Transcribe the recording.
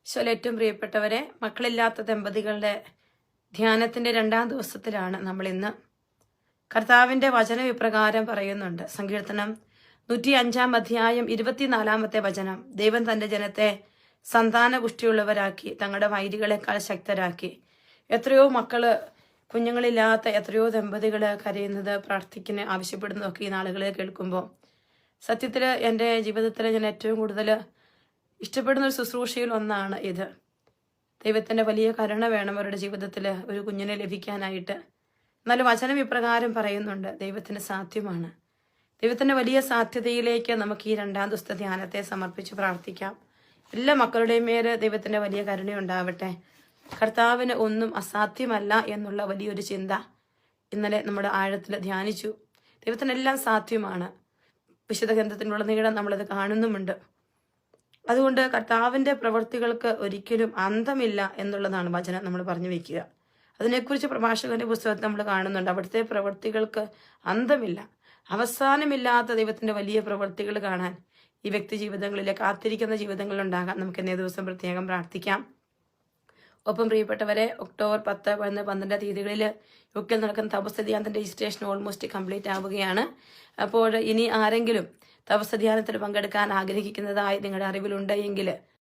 ഈശോയിൽ ഏറ്റവും പ്രിയപ്പെട്ടവരെ, മക്കളില്ലാത്ത ദമ്പതികളുടെ ധ്യാനത്തിന്റെ 2-ാം ദിവസത്തിലാണ് നമ്മൾ ഇന്ന്. കർത്താവിന്റെ വചനം ഇപ്രകാരം പറയുന്നുണ്ട്. സങ്കീർത്തനം 105-ാം അധ്യായം 24-ാമത്തെ വചനം. ദൈവം തന്റെ ജനത്തെ സന്താന പുഷ്ടിയുള്ളവരാക്കി, തങ്ങളുടെ വൈരികളെക്കാൾ ശക്തരാക്കി. എത്രയോ മക്കള്, കുഞ്ഞുങ്ങളില്ലാത്ത എത്രയോ ദമ്പതികള് കരയുന്നത്, പ്രാർത്ഥിക്കുന്ന ആവശ്യപ്പെടുന്നതൊക്കെ ഈ നാളുകളിൽ കേൾക്കുമ്പോൾ സത്യത്തിൽ എൻ്റെ ജീവിതത്തിൽ ഞാൻ ഏറ്റവും കൂടുതൽ ഇഷ്ടപ്പെടുന്ന ഒരു ശുശ്രൂഷയിൽ ഒന്നാണ് ഇത്. ദൈവത്തിൻ്റെ വലിയ കരുണ വേണം അവരുടെ ജീവിതത്തിൽ ഒരു കുഞ്ഞിനെ ലഭിക്കാനായിട്ട്. എന്നാലും വചനം ഇപ്രകാരം പറയുന്നുണ്ട്, ദൈവത്തിന് സാധ്യമാണ്. ദൈവത്തിൻ്റെ വലിയ സാധ്യതയിലേക്ക് നമുക്ക് ഈ 2-ാം ദിവസത്തെ ധ്യാനത്തെ സമർപ്പിച്ച് പ്രാർത്ഥിക്കാം. എല്ലാ മക്കളുടെയും മേൽ ദൈവത്തിൻ്റെ വലിയ കരുണയുണ്ടാവട്ടെ. കർത്താവിന് ഒന്നും അസാധ്യമല്ല എന്നുള്ള വലിയൊരു ചിന്ത ഇന്നലെ നമ്മുടെ ആഴത്തിൽ ധ്യാനിച്ചു. ദൈവത്തിനെല്ലാം സാധ്യമാണ്. വിശുദ്ധ ഗ്രന്ഥത്തിനുടനീളം നമ്മളത് കാണുന്നുമുണ്ട്. അതുകൊണ്ട് കർത്താവിൻ്റെ പ്രവൃത്തികൾക്ക് ഒരിക്കലും അന്തമില്ല എന്നുള്ളതാണ് വചനം നമ്മൾ പറഞ്ഞു വയ്ക്കുക. അതിനെക്കുറിച്ച് പ്രഭാഷകന്റെ പുസ്തകത്തിൽ നമ്മൾ കാണുന്നുണ്ട്. അവിടുത്തെ പ്രവൃത്തികൾക്ക് അന്തമില്ല, അവസാനമില്ലാത്ത ദൈവത്തിൻ്റെ വലിയ പ്രവൃത്തികൾ കാണാൻ ഈ വ്യക്തി ജീവിതങ്ങളിലെ കാത്തിരിക്കുന്ന ജീവിതങ്ങളിലുണ്ടാകാം. നമുക്ക് ഇന്നേ ദിവസം പ്രത്യേകം പ്രാർത്ഥിക്കാം. ഒപ്പം പ്രിയപ്പെട്ടവരെ, ഒക്ടോബർ 10, 11, 12 തീയതികളിൽ യുകെയിൽ നടക്കുന്ന തപസ്യ ധ്യാനത്തിന്റെ രജിസ്ട്രേഷൻ ഓൾമോസ്റ്റ് കംപ്ലീറ്റ് ആവുകയാണ്. അപ്പോൾ ഇനി ആരെങ്കിലും തപസ്യ ധ്യാനത്തിൽ പങ്കെടുക്കാൻ ആഗ്രഹിക്കുന്നതായി നിങ്ങളുടെ അറിവിലുണ്ടെങ്കിൽ